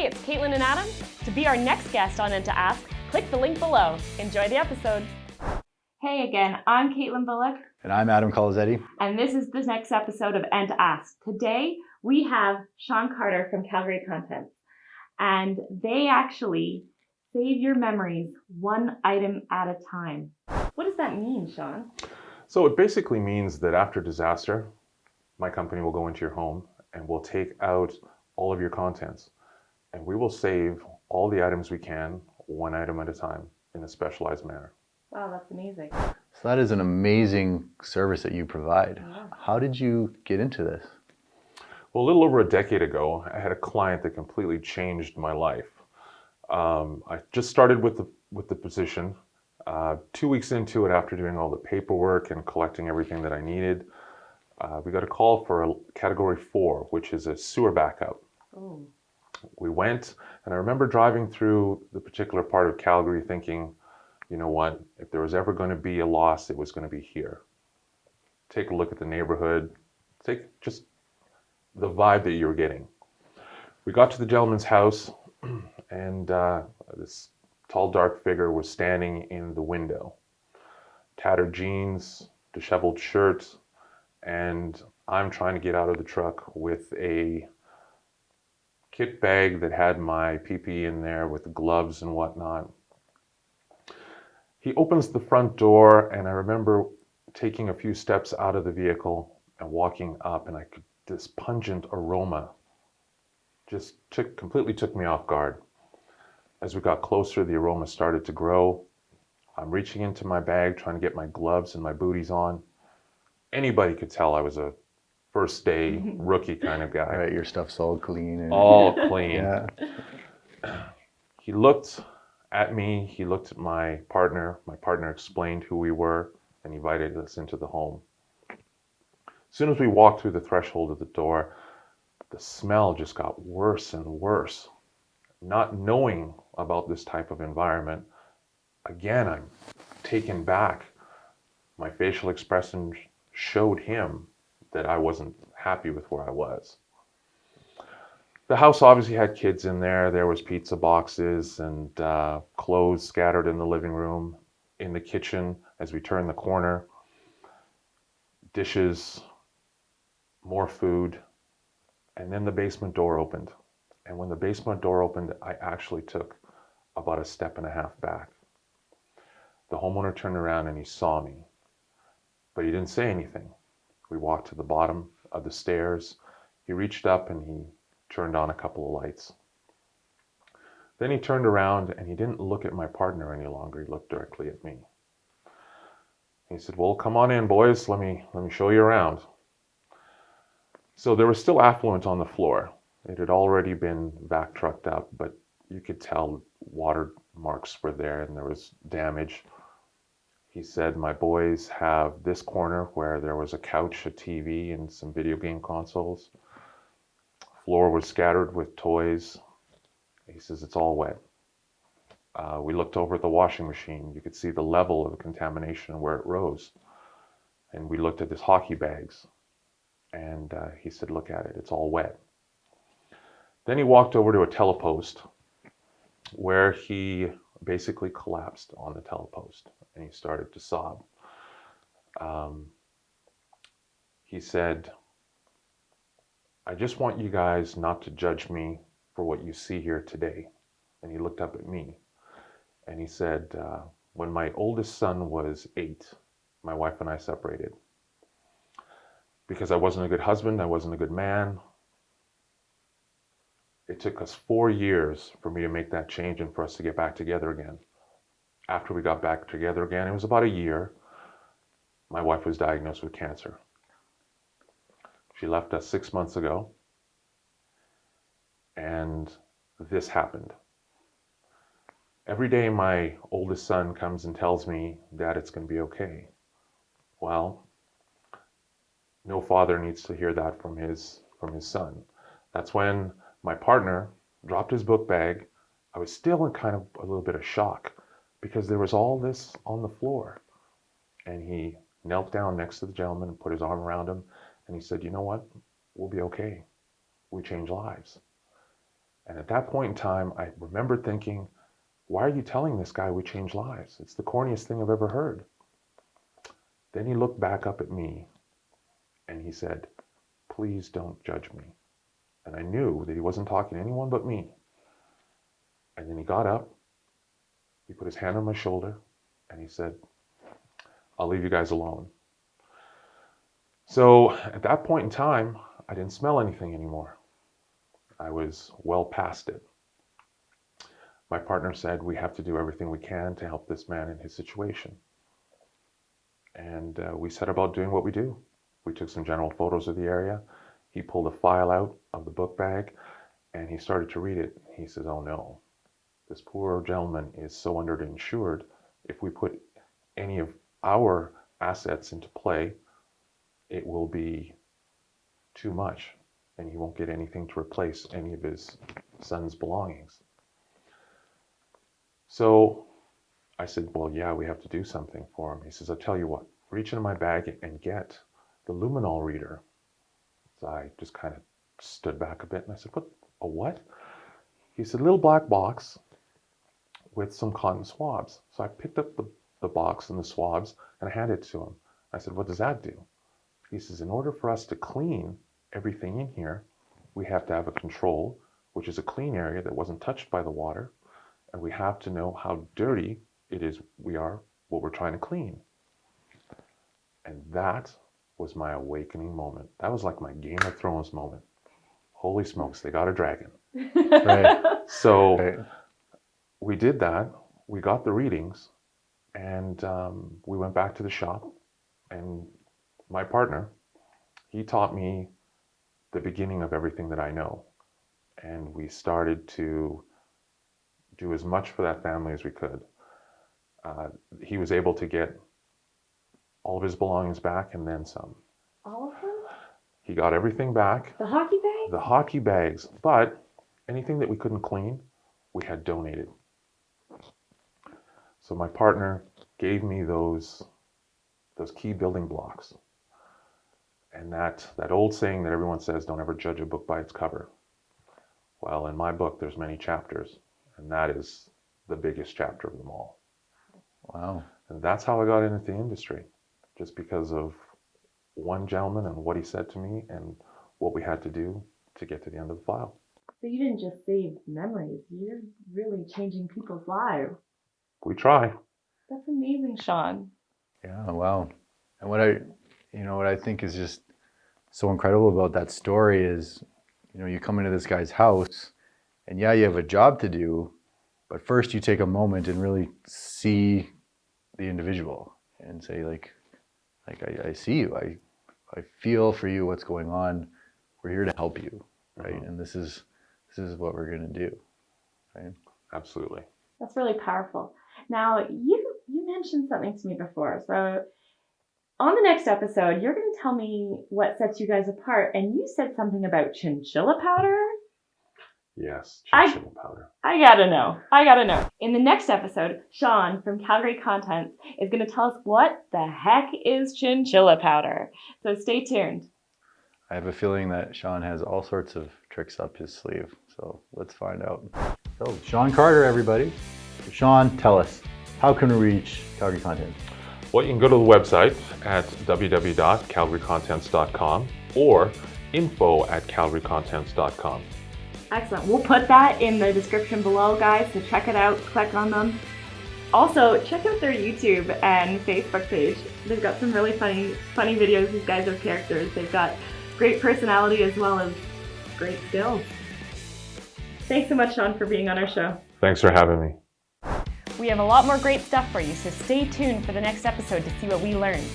Hey, it's Caitlin and Adam. To be our next guest on Enta Ask, click the link below. Enjoy the episode. Hey again, I'm Caitlin Bullock. And I'm Adam Colazetti. And this is the next episode of Enta Ask. Today, we have Sean Carter from Calgary Contents. And they actually save your memories one item at a time. What does that mean, Sean? So it basically means that after disaster, my company will go into your home and we'll take out all of your contents. And we will save all the items we can, one item at a time, in a specialized manner. Wow, that's amazing. So that is an amazing service that you provide. Yeah. How did you get into this? Well, a little over a decade ago, I had a client that completely changed my life. I just started with the position. 2 weeks into it, after doing all the paperwork and collecting everything that I needed, we got a call for a category 4, which is a sewer backup. Oh. We went, and I remember driving through the particular part of Calgary thinking, you know what, if there was ever going to be a loss, it was going to be here. Take a look at the neighborhood, take just the vibe that you were getting. We got to the gentleman's house, and this tall, dark figure was standing in the window. Tattered jeans, disheveled shirt, and I'm trying to get out of the truck with a kit bag that had my PPE in there with gloves and whatnot. He opens the front door, and I remember taking a few steps out of the vehicle and walking up, and this pungent aroma just completely took me off guard. As we got closer, the aroma started to grow. I'm reaching into my bag, trying to get my gloves and my booties on. Anybody could tell I was a first day rookie kind of guy. Right, your stuff's all clean. And... All clean. Yeah. He looked at me, he looked at my partner. My partner explained who we were and invited us into the home. As soon as we walked through the threshold of the door, the smell just got worse and worse. Not knowing about this type of environment, again, I'm taken back. My facial expression showed him that I wasn't happy with where I was. The house obviously had kids in there. There was pizza boxes and clothes scattered in the living room, in the kitchen as we turned the corner. Dishes, more food, and then the basement door opened. And when the basement door opened, I actually took about a step and a half back. The homeowner turned around and he saw me, but he didn't say anything. We walked to the bottom of the stairs. He reached up and he turned on a couple of lights. Then he turned around and he didn't look at my partner any longer. He looked directly at me. He said, "Well, come on in, boys. Let me show you around." So there was still affluent on the floor. It had already been vac trucked up, but you could tell water marks were there and there was damage. He said, "My boys have this corner where there was a couch, a TV, and some video game consoles. Floor was scattered with toys." He says, "It's all wet." We looked over at the washing machine. You could see the level of contamination where it rose. And we looked at his hockey bags. And he said, "Look at it, it's all wet." Then he walked over to a telepost where he basically collapsed on the telepost and he started to sob. He said, "I just want you guys not to judge me for what you see here today." And he looked up at me and he said, "When my oldest son was 8, my wife and I separated. Because I wasn't a good husband, I wasn't a good man. It took us 4 years for me to make that change and for us to get back together again. After we got back together again, it was about a year, my wife was diagnosed with cancer. She left us 6 months ago, and this happened. Every day my oldest son comes and tells me, 'Dad, it's going to be okay.' Well, no father needs to hear that from his son. That's when my partner dropped his book bag. I was still in kind of a little bit of shock because there was all this on the floor. And he knelt down next to the gentleman and put his arm around him. And he said, "You know what? We'll be okay. We change lives." And at that point in time, I remember thinking, why are you telling this guy we change lives? It's the corniest thing I've ever heard. Then he looked back up at me and he said, please don't judge me. And I knew that he wasn't talking to anyone but me. And then he got up, he put his hand on my shoulder, and he said, I'll leave you guys alone. So at that point in time, I didn't smell anything anymore. I was well past it. My partner said, we have to do everything we can to help this man in his situation. And we set about doing what we do. We took some general photos of the area. He pulled a file out of the book bag and he started to read it. He says, oh no, this poor gentleman is so underinsured. If we put any of our assets into play, it will be too much and he won't get anything to replace any of his son's belongings. So I said, well, yeah, we have to do something for him. He says, I'll tell you what, reach into my bag and get the luminol reader. So I just kind of stood back a bit and I said, what, a what? He said, little black box with some cotton swabs. So I picked up the box and the swabs and I handed it to him. I said, what does that do? He says, in order for us to clean everything in here, we have to have a control, which is a clean area that wasn't touched by the water. And we have to know how dirty it is what we're trying to clean. And that was my awakening moment. That was like my Game of Thrones moment. Holy smokes, they got a dragon. Right. So Right. we did that. We got the readings and we went back to the shop. And my partner, he taught me the beginning of everything that I know. And we started to do as much for that family as we could. He was able to get all of his belongings back and then some. All of them? He got everything back. The hockey bag? The hockey bags, but anything that we couldn't clean, we had donated. So my partner gave me those key building blocks. And that old saying that everyone says, don't ever judge a book by its cover. Well, in my book, there's many chapters, and that is the biggest chapter of them all. Wow. And that's how I got into the industry, just because of one gentleman and what he said to me and what we had to do to get to the end of the file. So you didn't just save memories, you're really changing people's lives. We try. That's amazing, Sean. Yeah, wow. And what I think is just so incredible about that story is, you come into this guy's house and yeah, you have a job to do, but first you take a moment and really see the individual and say I see you. I feel for you what's going on. We're here to help you, right? Mm-hmm. And this is what we're going to do, right? Absolutely. That's really powerful. Now, you mentioned something to me before. So on the next episode, you're going to tell me what sets you guys apart. And you said something about chinchilla powder. Yes, chinchilla powder. I gotta know. In the next episode, Sean from Calgary Contents is going to tell us what the heck is chinchilla powder. So stay tuned. I have a feeling that Sean has all sorts of tricks up his sleeve. So let's find out. So Sean Carter, everybody. Sean, tell us, how can we reach Calgary Contents? Well, you can go to the website at www.calgarycontents.com or info@calgarycontents.com. Excellent. We'll put that in the description below, guys, so check it out, click on them. Also, check out their YouTube and Facebook page. They've got some really funny videos. These guys are characters. They've got great personality as well as great skills. Thanks so much, Sean, for being on our show. Thanks for having me. We have a lot more great stuff for you, so stay tuned for the next episode to see what we learned.